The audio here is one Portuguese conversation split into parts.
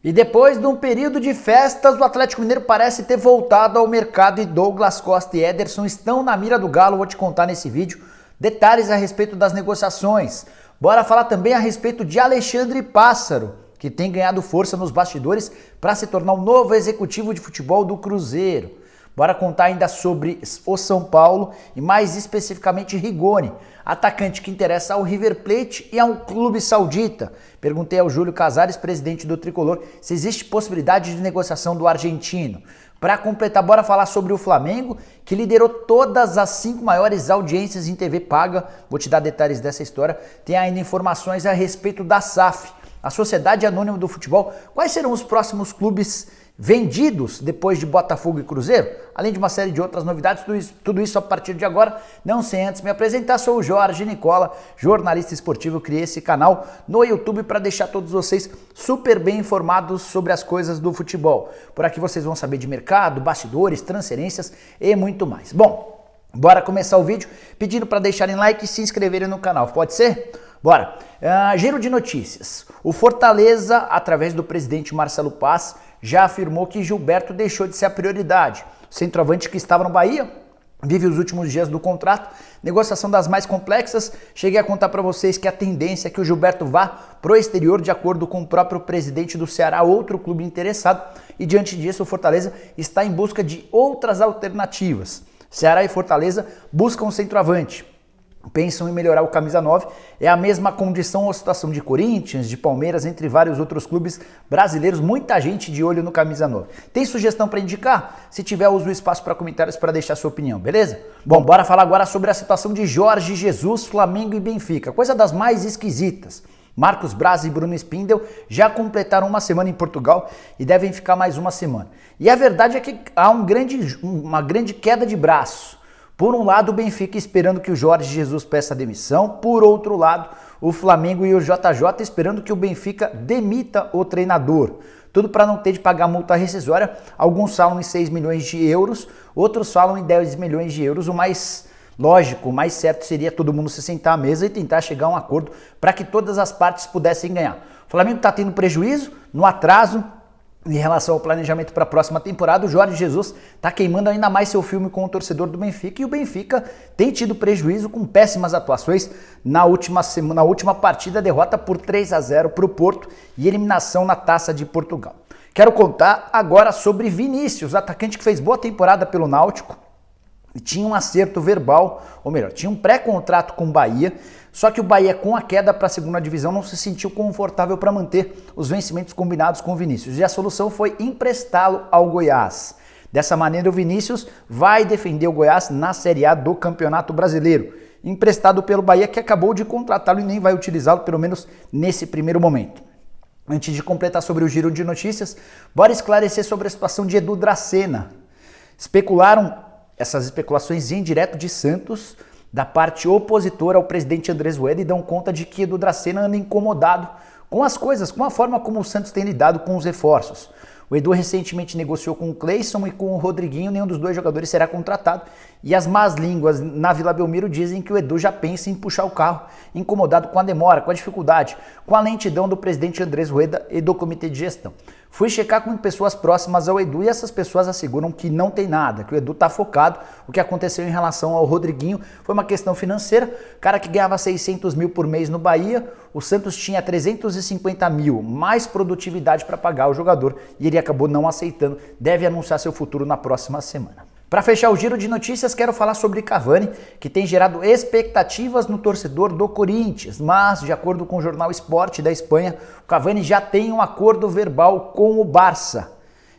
E depois de um período de festas, o Atlético Mineiro parece ter voltado ao mercado e Douglas Costa e Ederson estão na mira do Galo. Vou te contar nesse vídeo detalhes a respeito das negociações. Bora falar também a respeito de Alexandre Pássaro, que tem ganhado força nos bastidores para se tornar o novo executivo de futebol do Cruzeiro. Bora contar ainda sobre o São Paulo e mais especificamente Rigoni, atacante que interessa ao River Plate e ao clube saudita. Perguntei ao Júlio Casares, presidente do Tricolor, se existe possibilidade de negociação do argentino. Para completar, bora falar sobre o Flamengo, que liderou todas as 5 maiores audiências em TV paga. Vou te dar detalhes dessa história. Tem ainda informações a respeito da SAF, a Sociedade Anônima do Futebol. Quais serão os próximos clubes vendidos depois de Botafogo e Cruzeiro? Além de uma série de outras novidades, tudo isso a partir de agora. Não sem antes me apresentar, sou o Jorge Nicola, jornalista esportivo. Eu criei esse canal no YouTube para deixar todos vocês super bem informados sobre as coisas do futebol. Por aqui vocês vão saber de mercado, bastidores, transferências e muito mais. Bom, bora começar o vídeo pedindo para deixarem like e se inscreverem no canal, pode ser? Bora! Giro de notícias. O Fortaleza, através do presidente Marcelo Paz, já afirmou que Gilberto deixou de ser a prioridade. O centroavante que estava no Bahia vive os últimos dias do contrato, negociação das mais complexas. Cheguei a contar para vocês que a tendência é que o Gilberto vá pro exterior, de acordo com o próprio presidente do Ceará, outro clube interessado, e diante disso o Fortaleza está em busca de outras alternativas. Ceará e Fortaleza buscam um centroavante, pensam em melhorar o camisa 9, é a mesma condição ou situação de Corinthians, de Palmeiras, entre vários outros clubes brasileiros, muita gente de olho no camisa 9. Tem sugestão para indicar? Se tiver, usa o espaço para comentários para deixar sua opinião, beleza? Bom, bora falar agora sobre a situação de Jorge Jesus, Flamengo e Benfica, coisa das mais esquisitas. Marcos Braz e Bruno Spindel já completaram uma semana em Portugal e devem ficar mais uma semana. E a verdade é que há uma grande queda de braço. Por um lado, o Benfica esperando que o Jorge Jesus peça demissão. Por outro lado, o Flamengo e o JJ esperando que o Benfica demita o treinador. Tudo para não ter de pagar multa rescisória. Alguns falam em 6 milhões de euros, outros falam em 10 milhões de euros. O mais lógico, o mais certo seria todo mundo se sentar à mesa e tentar chegar a um acordo para que todas as partes pudessem ganhar. O Flamengo está tendo prejuízo no atraso em relação ao planejamento para a próxima temporada. O Jorge Jesus está queimando ainda mais seu filme com o torcedor do Benfica, e o Benfica tem tido prejuízo com péssimas atuações. Na última partida, derrota por 3-0 para o Porto e eliminação na Taça de Portugal. Quero contar agora sobre Vinícius, atacante que fez boa temporada pelo Náutico e tinha um acerto verbal, ou melhor, tinha um pré-contrato com o Bahia, só que o Bahia, com a queda para a segunda divisão, não se sentiu confortável para manter os vencimentos combinados com o Vinícius, e a solução foi emprestá-lo ao Goiás. Dessa maneira, o Vinícius vai defender o Goiás na Série A do Campeonato Brasileiro, emprestado pelo Bahia, que acabou de contratá-lo e nem vai utilizá-lo, pelo menos nesse primeiro momento. Antes de completar sobre o giro de notícias, bora esclarecer sobre a situação de Edu Dracena. Essas especulações vêm direto de Santos, da parte opositora ao presidente Andrés Rueda, e dão conta de que Edu Dracena anda incomodado com as coisas, com a forma como o Santos tem lidado com os reforços. O Edu recentemente negociou com o Cleison e com o Rodriguinho, nenhum dos dois jogadores será contratado, e as más línguas na Vila Belmiro dizem que o Edu já pensa em puxar o carro, incomodado com a demora, com a dificuldade, com a lentidão do presidente Andrés Rueda e do comitê de gestão. Fui checar com pessoas próximas ao Edu e essas pessoas asseguram que não tem nada, que o Edu está focado. O que aconteceu em relação ao Rodriguinho foi uma questão financeira. Cara que ganhava 600 mil por mês no Bahia, o Santos tinha 350 mil, mais produtividade para pagar o jogador, e ele acabou não aceitando. Deve anunciar seu futuro na próxima semana. Para fechar o giro de notícias, quero falar sobre Cavani, que tem gerado expectativas no torcedor do Corinthians, mas, de acordo com o jornal Sport da Espanha, o Cavani já tem um acordo verbal com o Barça.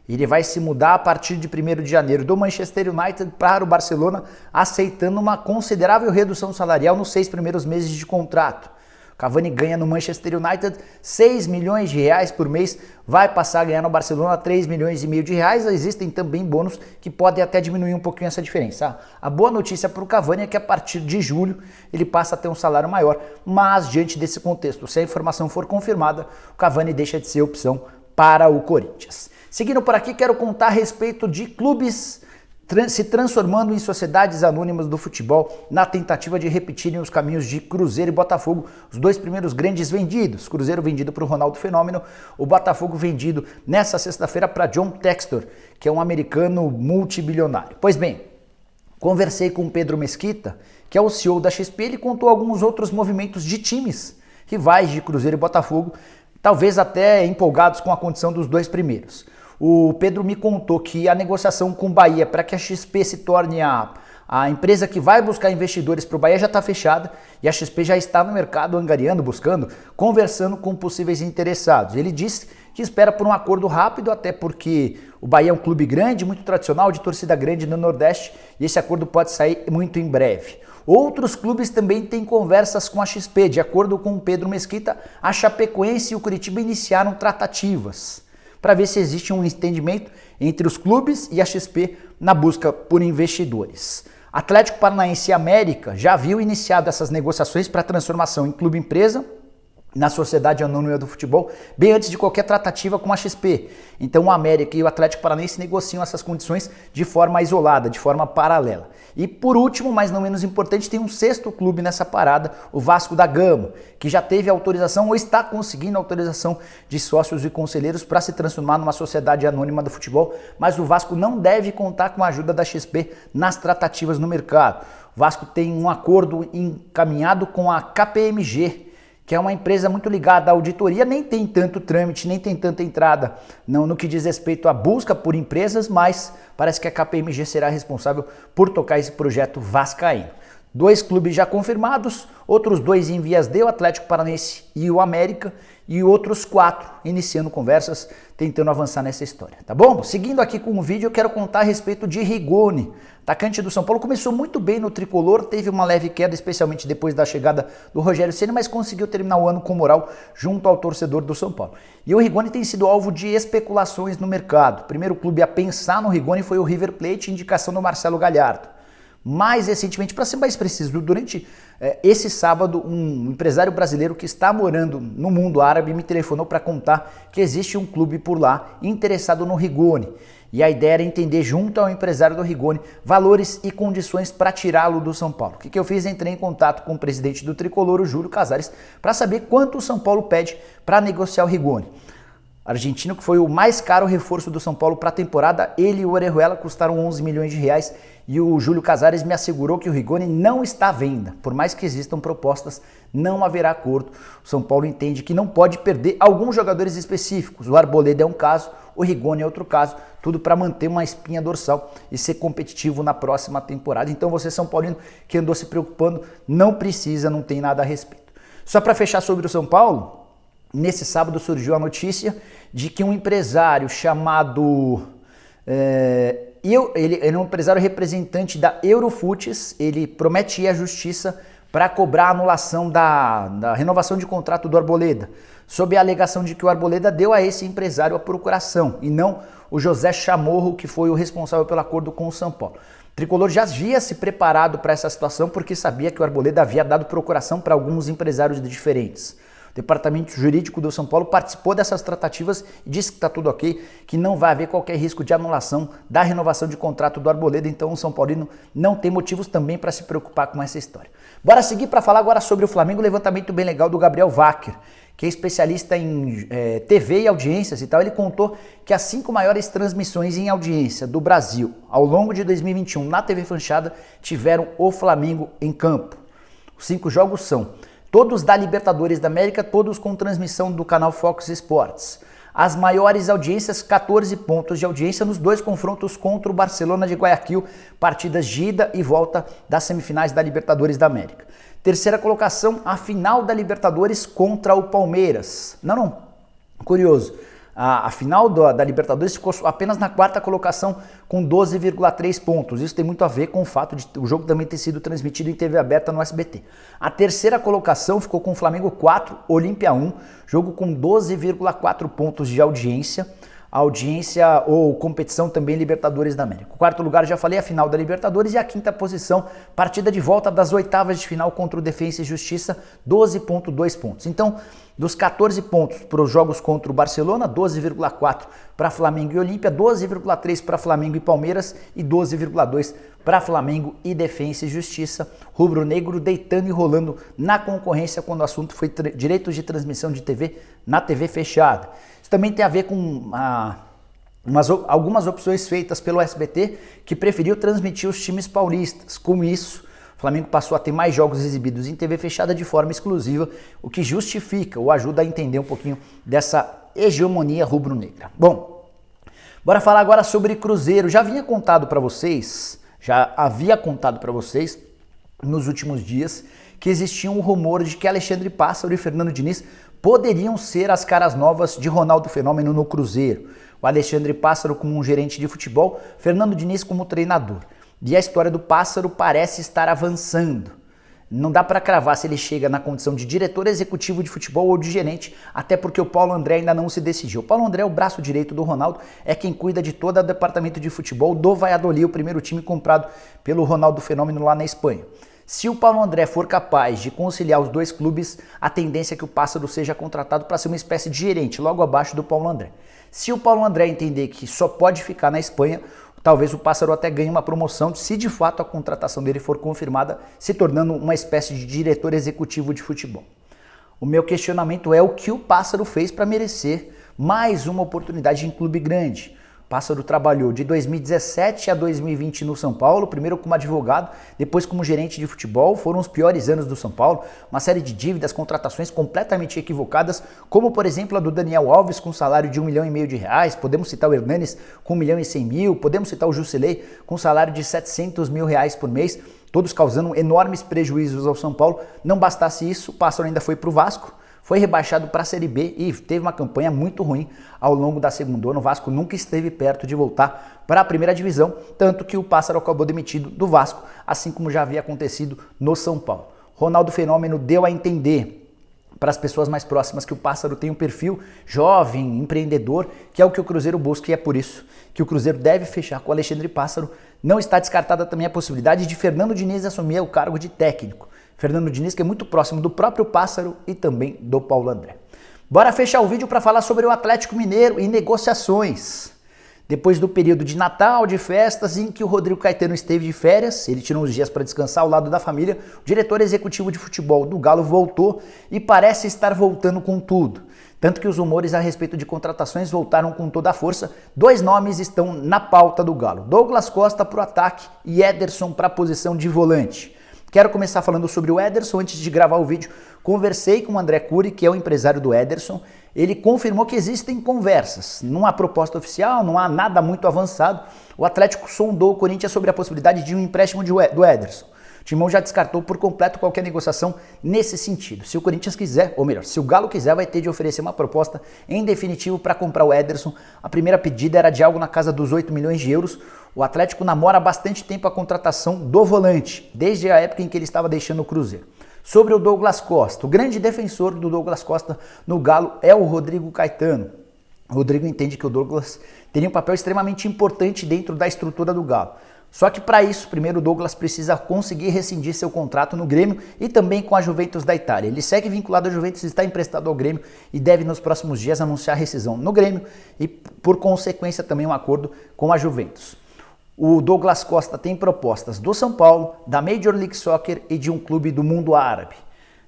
Ele vai se mudar a partir de 1º de janeiro do Manchester United para o Barcelona, aceitando uma considerável redução salarial nos 6 primeiros meses de contrato. Cavani ganha no Manchester United 6 milhões de reais por mês, vai passar a ganhar no Barcelona 3 milhões e meio de reais. Existem também bônus que podem até diminuir um pouquinho essa diferença. A boa notícia para o Cavani é que a partir de julho ele passa a ter um salário maior, mas diante desse contexto, se a informação for confirmada, o Cavani deixa de ser opção para o Corinthians. Seguindo por aqui, quero contar a respeito de clubes se transformando em sociedades anônimas do futebol na tentativa de repetirem os caminhos de Cruzeiro e Botafogo, os dois primeiros grandes vendidos. Cruzeiro vendido para o Ronaldo Fenômeno, o Botafogo vendido nessa sexta-feira para John Textor, que é um americano multibilionário. Pois bem, conversei com o Pedro Mesquita, que é o CEO da XP, ele contou alguns outros movimentos de times rivais de Cruzeiro e Botafogo, talvez até empolgados com a condição dos dois primeiros. O Pedro me contou que a negociação com o Bahia para que a XP se torne a empresa que vai buscar investidores para o Bahia já está fechada e a XP já está no mercado angariando, buscando, conversando com possíveis interessados. Ele disse que espera por um acordo rápido, até porque o Bahia é um clube grande, muito tradicional, de torcida grande no Nordeste, e esse acordo pode sair muito em breve. Outros clubes também têm conversas com a XP. De acordo com o Pedro Mesquita, a Chapecoense e o Curitiba iniciaram tratativas para ver se existe um entendimento entre os clubes e a XP na busca por investidores. Atlético Paranaense e América já haviam iniciado essas negociações para transformação em clube-empresa na Sociedade Anônima do Futebol, bem antes de qualquer tratativa com a XP. Então o América e o Atlético Paranaense negociam essas condições de forma isolada, de forma paralela. E por último, mas não menos importante, tem um sexto clube nessa parada, o Vasco da Gama, que já teve autorização ou está conseguindo autorização de sócios e conselheiros para se transformar numa Sociedade Anônima do Futebol, mas o Vasco não deve contar com a ajuda da XP nas tratativas no mercado. O Vasco tem um acordo encaminhado com a KPMG, que é uma empresa muito ligada à auditoria, nem tem tanto trâmite, nem tem tanta entrada no que diz respeito à busca por empresas, mas parece que a KPMG será responsável por tocar esse projeto vascaíno. 2 clubes já confirmados, outros 2 em vias de, o Atlético Paranaense e o América, e outros 4 iniciando conversas, tentando avançar nessa história, tá bom? Seguindo aqui com o vídeo, eu quero contar a respeito de Rigoni, atacante do São Paulo. Começou muito bem no tricolor, teve uma leve queda, especialmente depois da chegada do Rogério Ceni, mas conseguiu terminar o ano com moral junto ao torcedor do São Paulo. E o Rigoni tem sido alvo de especulações no mercado. O primeiro clube a pensar no Rigoni foi o River Plate, indicação do Marcelo Gallardo. Mais recentemente, para ser mais preciso, durante esse sábado, um empresário brasileiro que está morando no mundo árabe me telefonou para contar que existe um clube por lá interessado no Rigoni. E a ideia era entender, junto ao empresário do Rigoni, valores e condições para tirá-lo do São Paulo. O que eu fiz? Entrei em contato com o presidente do Tricolor, o Júlio Casares, para saber quanto o São Paulo pede para negociar o Rigoni. Argentino, que foi o mais caro reforço do São Paulo para a temporada, ele e o Orejuela custaram 11 milhões de reais e o Júlio Casares me assegurou que o Rigoni não está à venda. Por mais que existam propostas, não haverá acordo. O São Paulo entende que não pode perder alguns jogadores específicos. O Arboleda é um caso, o Rigoni é outro caso, tudo para manter uma espinha dorsal e ser competitivo na próxima temporada. Então você, São Paulino, que andou se preocupando, não precisa, não tem nada a respeito. Só para fechar sobre o São Paulo, nesse sábado surgiu a notícia de que um empresário chamado... ele é um empresário representante da Eurofutes, ele promete ir à justiça para cobrar a anulação da renovação de contrato do Arboleda, sob a alegação de que o Arboleda deu a esse empresário a procuração e não o José Chamorro, que foi o responsável pelo acordo com o São Paulo. O Tricolor já havia se preparado para essa situação porque sabia que o Arboleda havia dado procuração para alguns empresários diferentes. O departamento jurídico do São Paulo participou dessas tratativas e disse que está tudo ok, que não vai haver qualquer risco de anulação da renovação de contrato do Arboleda, então o São Paulino não tem motivos também para se preocupar com essa história. Bora seguir para falar agora sobre o Flamengo, levantamento bem legal do Gabriel Wacker, que é especialista em TV e audiências e tal. Ele contou que as 5 maiores transmissões em audiência do Brasil ao longo de 2021 na TV Fanchada tiveram o Flamengo em campo. Os 5 jogos são... todos da Libertadores da América, todos com transmissão do canal Fox Sports. As maiores audiências, 14 pontos de audiência nos 2 confrontos contra o Barcelona de Guayaquil, partidas de ida e volta das semifinais da Libertadores da América. Terceira colocação, a final da Libertadores contra o Palmeiras. Curioso. A final da Libertadores ficou apenas na 4ª colocação com 12,3 pontos. Isso tem muito a ver com o fato de o jogo também ter sido transmitido em TV aberta no SBT. A 3ª colocação ficou com o Flamengo 4, Olímpia 1, jogo com 12,4 pontos de audiência. a audiência ou competição também Libertadores da América. O quarto lugar, já falei, a final da Libertadores, e a quinta posição, partida de volta das oitavas de final contra o Defensa e Justiça, 12,2 pontos. Então, dos 14 pontos para os jogos contra o Barcelona, 12,4 para Flamengo e Olímpia, 12,3 para Flamengo e Palmeiras e 12,2 para Flamengo e Defensa e Justiça. Rubro-negro deitando e rolando na concorrência quando o assunto foi direitos de transmissão de TV na TV fechada. Isso também tem a ver com algumas opções feitas pelo SBT, que preferiu transmitir os times paulistas. Com isso, o Flamengo passou a ter mais jogos exibidos em TV fechada de forma exclusiva, o que justifica ou ajuda a entender um pouquinho dessa hegemonia rubro-negra. Bom, bora falar agora sobre Cruzeiro. Já havia contado para vocês nos últimos dias que existia um rumor de que Alexandre Pássaro e Fernando Diniz poderiam ser as caras novas de Ronaldo Fenômeno no Cruzeiro. O Alexandre Pássaro como um gerente de futebol, Fernando Diniz como treinador. E a história do Pássaro parece estar avançando. Não dá para cravar se ele chega na condição de diretor executivo de futebol ou de gerente, até porque o Paulo André ainda não se decidiu. O Paulo André é o braço direito do Ronaldo, é quem cuida de todo o departamento de futebol do Valladolid, o primeiro time comprado pelo Ronaldo Fenômeno lá na Espanha. Se o Paulo André for capaz de conciliar os dois clubes, a tendência é que o Pássaro seja contratado para ser uma espécie de gerente, logo abaixo do Paulo André. Se o Paulo André entender que só pode ficar na Espanha, talvez o Pássaro até ganhe uma promoção, se de fato a contratação dele for confirmada, se tornando uma espécie de diretor executivo de futebol. O meu questionamento é o que o Pássaro fez para merecer mais uma oportunidade em clube grande. O Pássaro trabalhou de 2017 a 2020 no São Paulo, primeiro como advogado, depois como gerente de futebol. Foram os piores anos do São Paulo, uma série de dívidas, contratações completamente equivocadas, como por exemplo a do Daniel Alves com salário de R$1,5 milhão, podemos citar o Hernanes com R$1,1 milhão, podemos citar o Jusilei com salário de R$700 mil por mês, todos causando enormes prejuízos ao São Paulo. Não bastasse isso, o Pássaro ainda foi para o Vasco, foi rebaixado para a Série B e teve uma campanha muito ruim ao longo da segundona. O Vasco nunca esteve perto de voltar para a primeira divisão, tanto que o Pássaro acabou demitido do Vasco, assim como já havia acontecido no São Paulo. Ronaldo Fenômeno deu a entender para as pessoas mais próximas que o Pássaro tem um perfil jovem, empreendedor, que é o que o Cruzeiro busca, e é por isso que o Cruzeiro deve fechar com o Alexandre Pássaro. Não está descartada também a possibilidade de Fernando Diniz assumir o cargo de técnico. Fernando Diniz, que é muito próximo do próprio Pássaro e também do Paulo André. Bora fechar o vídeo para falar sobre o Atlético Mineiro e negociações. Depois do período de Natal, de festas, em que o Rodrigo Caetano esteve de férias, ele tirou uns dias para descansar ao lado da família, o diretor executivo de futebol do Galo voltou e parece estar voltando com tudo. Tanto que os rumores a respeito de contratações voltaram com toda a força. Dois nomes estão na pauta do Galo: Douglas Costa para o ataque e Ederson para a posição de volante. Quero começar falando sobre o Ederson. Antes de gravar o vídeo, conversei com o André Cury, que é o empresário do Ederson. Ele confirmou que existem conversas. Não há proposta oficial, não há nada muito avançado. O Atlético sondou o Corinthians sobre a possibilidade de um empréstimo do Ederson. O Timão já descartou por completo qualquer negociação nesse sentido. Se o Corinthians quiser, ou melhor, se o Galo quiser, vai ter de oferecer uma proposta em definitivo para comprar o Ederson. A primeira pedida era de algo na casa dos 8 milhões de euros. O Atlético namora há bastante tempo a contratação do volante, desde a época em que ele estava deixando o Cruzeiro. Sobre o Douglas Costa, o grande defensor do Douglas Costa no Galo é o Rodrigo Caetano. O Rodrigo entende que o Douglas teria um papel extremamente importante dentro da estrutura do Galo. Só que para isso, primeiro o Douglas precisa conseguir rescindir seu contrato no Grêmio e também com a Juventus da Itália. Ele segue vinculado à Juventus, está emprestado ao Grêmio e deve nos próximos dias anunciar rescisão no Grêmio e, por consequência, também um acordo com a Juventus. O Douglas Costa tem propostas do São Paulo, da Major League Soccer e de um clube do mundo árabe.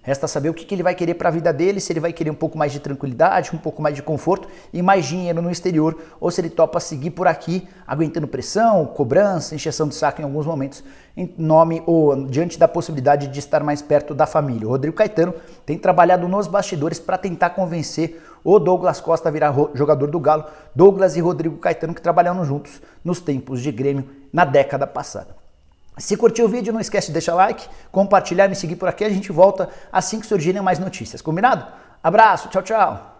Resta saber o que ele vai querer para a vida dele, se ele vai querer um pouco mais de tranquilidade, um pouco mais de conforto e mais dinheiro no exterior, ou se ele topa seguir por aqui, aguentando pressão, cobrança, encheção de saco em alguns momentos, em nome ou diante da possibilidade de estar mais perto da família. O Rodrigo Caetano tem trabalhado nos bastidores para tentar convencer o Douglas Costa a virar jogador do Galo. Douglas e Rodrigo Caetano que trabalharam juntos nos tempos de Grêmio na década passada. Se curtiu o vídeo, não esquece de deixar like, compartilhar, me seguir por aqui. A gente volta assim que surgirem mais notícias. Combinado? Abraço, tchau, tchau.